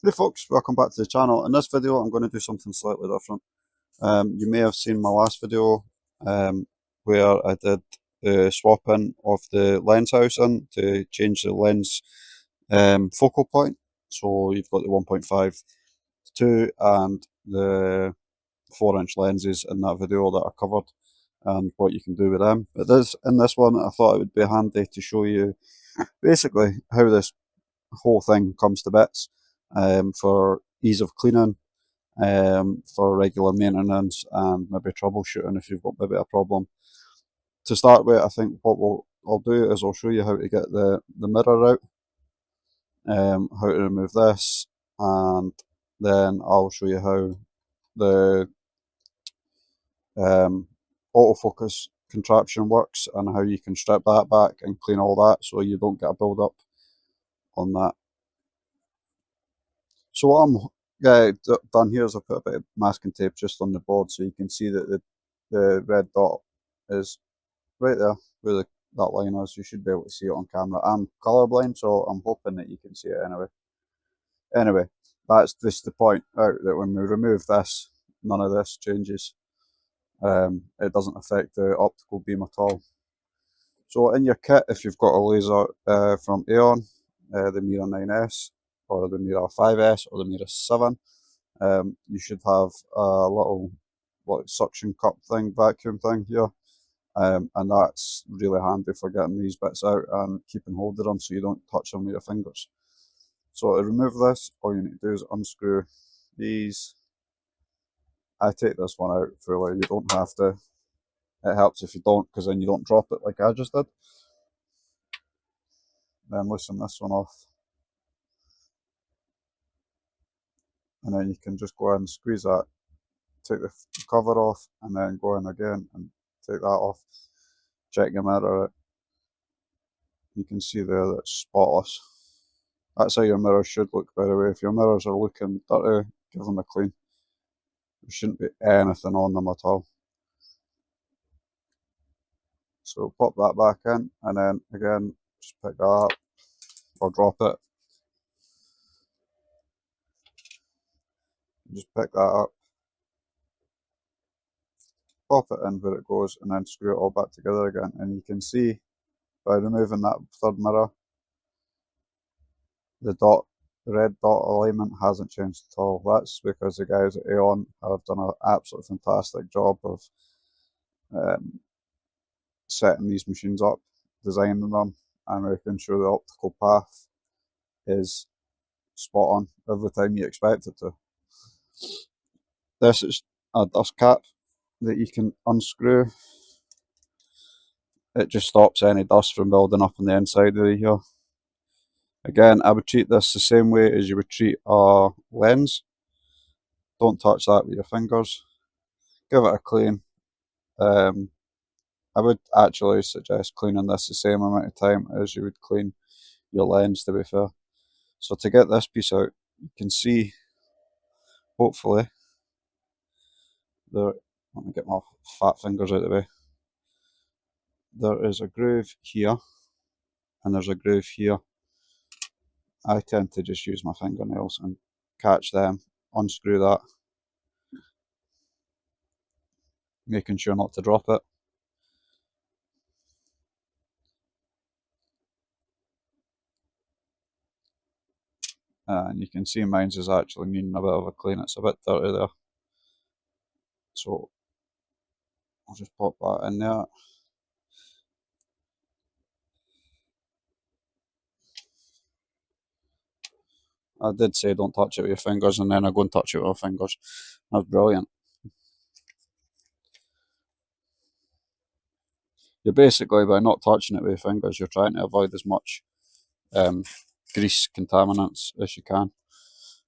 Hey folks, welcome back to the channel. In this video I'm going to do something slightly different. You may have seen my last video where I did the swapping of the lens housing to change the lens focal point. So you've got the 1.5 2 and the 4-inch lenses in that video that I covered and what you can do with them. But in this one I thought it would be handy to show you basically how this whole thing comes to bits for ease of cleaning, for regular maintenance, and maybe troubleshooting if you've got maybe a problem. To start with, I think what I'll do is I'll show you how to get the mirror out, how to remove this, and then I'll show you how the um, autofocus contraption works and how you can strip that back and clean all that so you don't get a build up on that. So what I'm done here is I've put a bit of masking tape just on the board so you can see that the red dot is right there where that line is. You should be able to see it on camera. I'm colourblind, so I'm hoping that you can see it anyway. Anyway, that's just the point out that when we remove this, none of this changes. It doesn't affect the optical beam at all. So in your kit, if you've got a laser from Aeon, the Mira 9S, or the Mira 5S, or the Mira 7, you should have a little suction cup thing, vacuum thing here, and that's really handy for getting these bits out and keeping hold of them so you don't touch them with your fingers. So to remove this, all you need to do is unscrew these. I take this one out fully, you don't have to. It helps if you don't, because then you don't drop it like I just did. Then loosen this one off. And then you can just go ahead and squeeze that, take the cover off, and then go in again and take that off. Check your mirror out. You can see there that it's spotless. That's how your mirrors should look, by the way. If your mirrors are looking dirty, give them a clean. There shouldn't be anything on them at all. So pop that back in, and then again, just pick that up, or drop it. Just pick that up, pop it in where it goes, and then screw it all back together again. And you can see, by removing that third mirror, the red dot alignment hasn't changed at all. That's because the guys at Aeon have done an absolutely fantastic job of setting these machines up, designing them, and making sure the optical path is spot on every time you expect it to. This is a dust cap that you can unscrew. It just stops any dust from building up on the inside of here. Again, I would treat this the same way as you would treat a lens. Don't touch that with your fingers. Give it a clean. I would actually suggest cleaning this the same amount of time as you would clean your lens, to be fair. So to get this piece out, you can see, hopefully, there, let me get my fat fingers out of the way. There is a groove here, and there's a groove here. I tend to just use my fingernails and catch them, unscrew that, making sure not to drop it. And you can see mine's is actually needing a bit of a clean. It's a bit dirty there. So I'll just pop that in there. I did say don't touch it with your fingers, and then I go and touch it with my fingers. That's brilliant. You're basically, by not touching it with your fingers, you're trying to avoid as much grease contaminants as you can.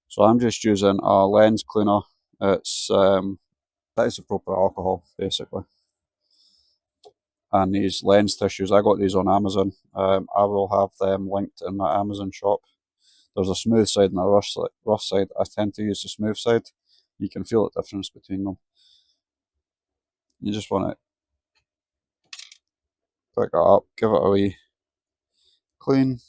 So I'm just using a lens cleaner. It's that is a proper alcohol, basically. And these lens tissues, I got these on Amazon. I will have them linked in my Amazon shop. There's a smooth side and a rough side. I tend to use the smooth side. You can feel the difference between them. You just want to pick it up, give it a wee clean.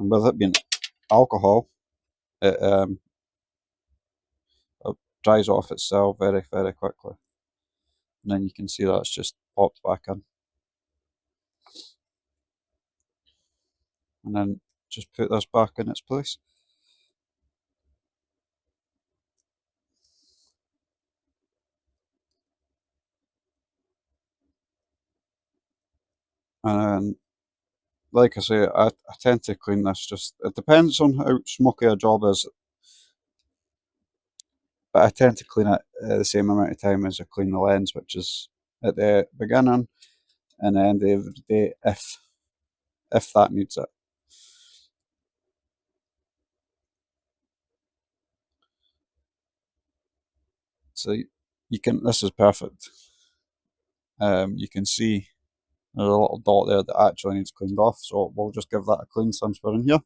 and with it being alcohol, it dries off itself very, very quickly. And then you can see that it's just popped back in. And then just put this back in its place. And then, like I say, I tend to clean this it depends on how smoky a job is, but I tend to clean it the same amount of time as I clean the lens, which is at the beginning and the end of the day, if that needs it. So you can, this is perfect. You can see there's a little dot there that actually needs cleaned off, so we'll just give that a clean since we're in here.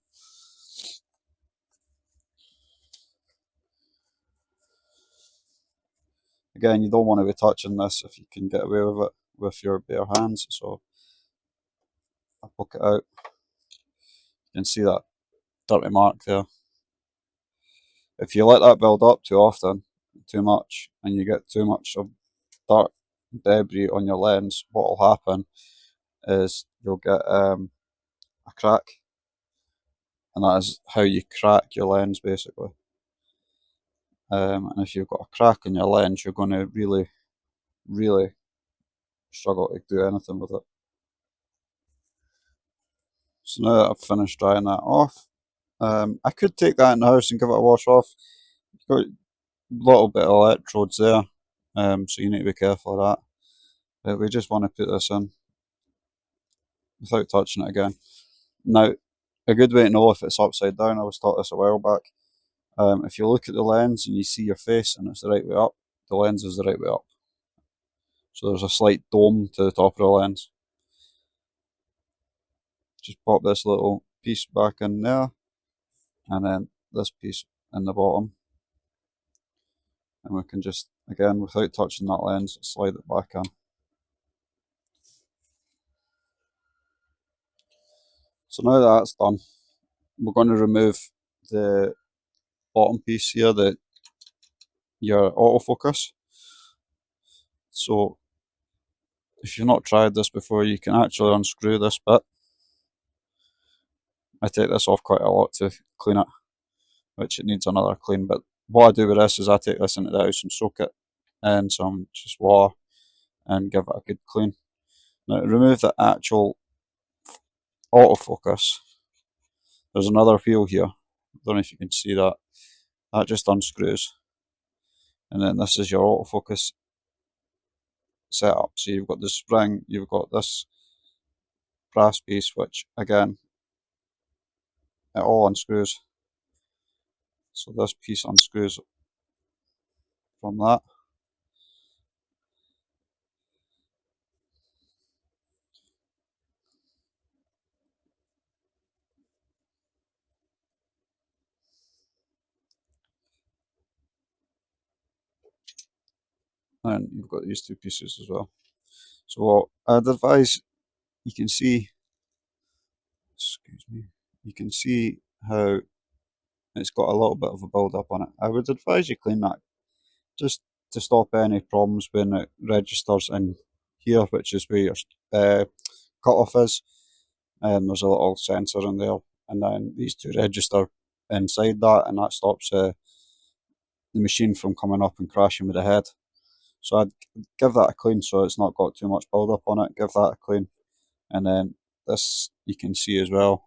Again, you don't want to be touching this if you can get away with it with your bare hands, so I poke it out. You can see that dirty mark there. If you let that build up too often, too much, and you get too much of dirt, debris on your lens, what will happen is you'll get a crack, and that is how you crack your lens basically. And if you've got a crack in your lens, you're going to really, really struggle to do anything with it. So now that I've finished drying that off, I could take that in the house and give it a wash off. Got a little bit of electrodes there, so you need to be careful of that. But we just want to put this in without touching it again. Now, a good way to know if it's upside down, I was taught this a while back. If you look at the lens and you see your face and it's the right way up, the lens is the right way up. So there's a slight dome to the top of the lens. Just pop this little piece back in there, and then this piece in the bottom. And we can just, again, without touching that lens, slide it back in. So now that that's done, we're going to remove the bottom piece here, your autofocus. So if you've not tried this before, you can actually unscrew this bit. I take this off quite a lot to clean it, which it needs another clean. But what I do with this is I take this into the house and soak it in some just water and give it a good clean. Now to remove the actual autofocus, there's another wheel here. I don't know if you can see that. That just unscrews. And then this is your autofocus setup. So you've got the spring, you've got this brass piece, which again, it all unscrews. So this piece unscrews from that. And you've got these two pieces as well. So I'd advise, you can see, excuse me, you can see how it's got a little bit of a build up on it. I would advise you clean that just to stop any problems when it registers in here, which is where your cutoff is. There's a little sensor in there, and then these two register inside that, and that stops the machine from coming up and crashing with the head. So I'd give that a clean so it's not got too much build up on it. Give that a clean, and then this you can see as well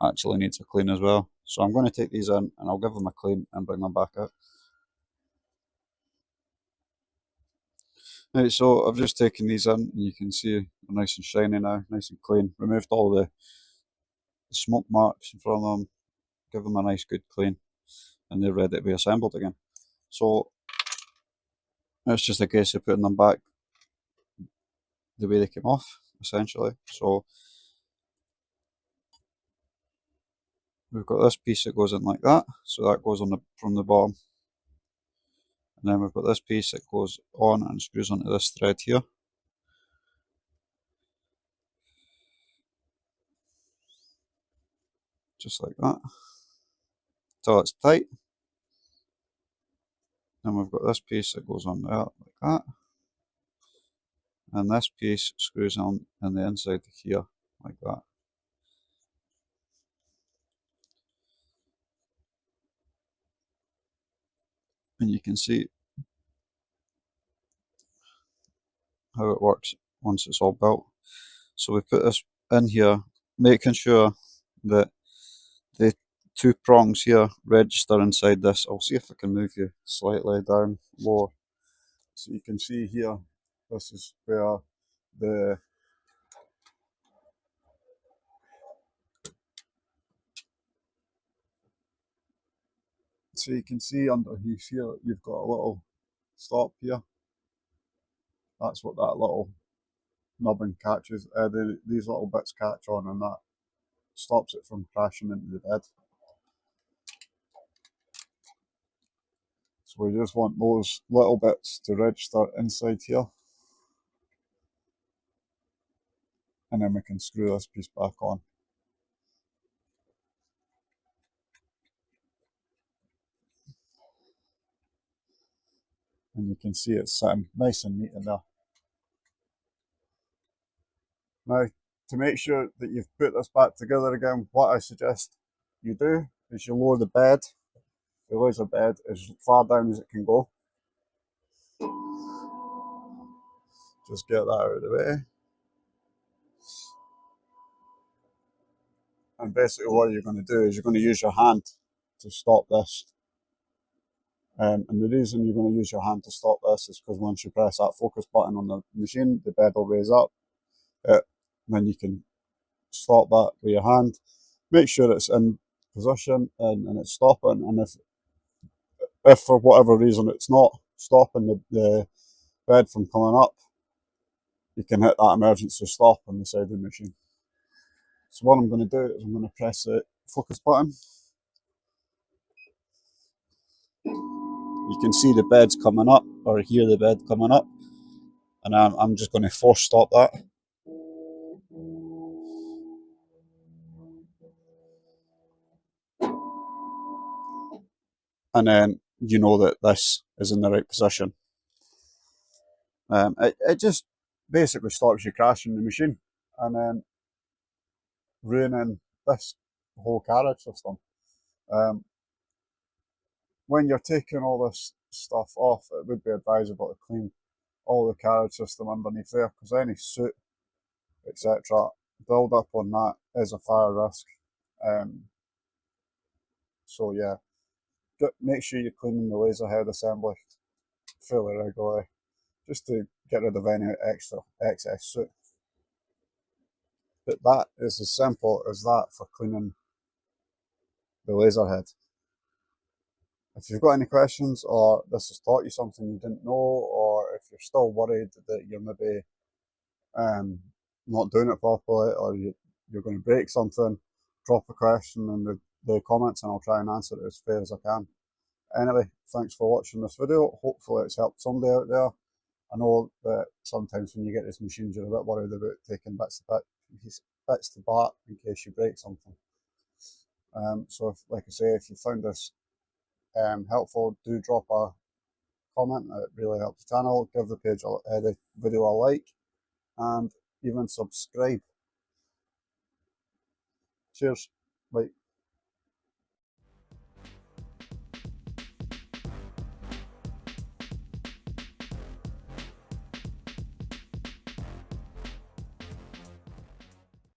actually needs a clean as well. So I'm going to take these in and I'll give them a clean and bring them back out. Right, so I've just taken these in and you can see they're nice and shiny now, nice and clean. Removed all the smoke marks in front of them, give them a nice good clean, and they're ready to be assembled again. So it's just a case of putting them back the way they came off, essentially. So we've got this piece that goes in like that, so that goes on from the bottom. And then we've got this piece that goes on and screws onto this thread here. just like that, till it's tight. Then we've got this piece that goes on there like that, and this piece screws on in the inside here like that. And you can see how it works once it's all built. So we put this in here, making sure that the two prongs here register inside this. I'll see if I can move you slightly down lower. So you can see here, this is where the so you can see underneath here you've got a little stop here. That's what that little nubbin catches. These little bits catch on, and that stops it from crashing into the bed. So we just want those little bits to register inside here, and then we can screw this piece back on. And you can see it's sitting nice and neat in there. Now, to make sure that you've put this back together again, what I suggest you do is you lower the bed, the laser bed, as far down as it can go. Just get that out of the way. And basically what you're going to do is you're going to use your hand to stop this. And the reason you're going to use your hand to stop this is because once you press that focus button on the machine, the bed will raise up. Then you can stop that with your hand. Make sure it's in position and it's stopping. And if for whatever reason it's not stopping the bed from coming up, you can hit that emergency stop on the side of the machine. So what I'm going to do is I'm going to press the focus button. You can see the bed's coming up, or hear the bed coming up, and I'm just going to force stop that. And then you know that this is in the right position. It just basically stops you crashing the machine and then ruining this whole carriage system. When you're taking all this stuff off, it would be advisable to clean all the carriage system underneath there, because any soot, etc., build up on that is a fire risk. So yeah, make sure you're cleaning the laser head assembly fairly regularly, just to get rid of any extra excess soot. But that is as simple as that for cleaning the laser head. If you've got any questions, or this has taught you something you didn't know, or if you're still worried that you're maybe not doing it properly, or you're going to break something, drop a question in the comments and I'll try and answer it as fair as I can. Anyway, thanks for watching this video. Hopefully it's helped somebody out there. I know that sometimes when you get these machines, you're a bit worried about taking bits to part in case you break something. So, like I say, if you found this helpful, do drop a comment. It really helps the channel. Give the video a like, and even subscribe. Cheers. Bye.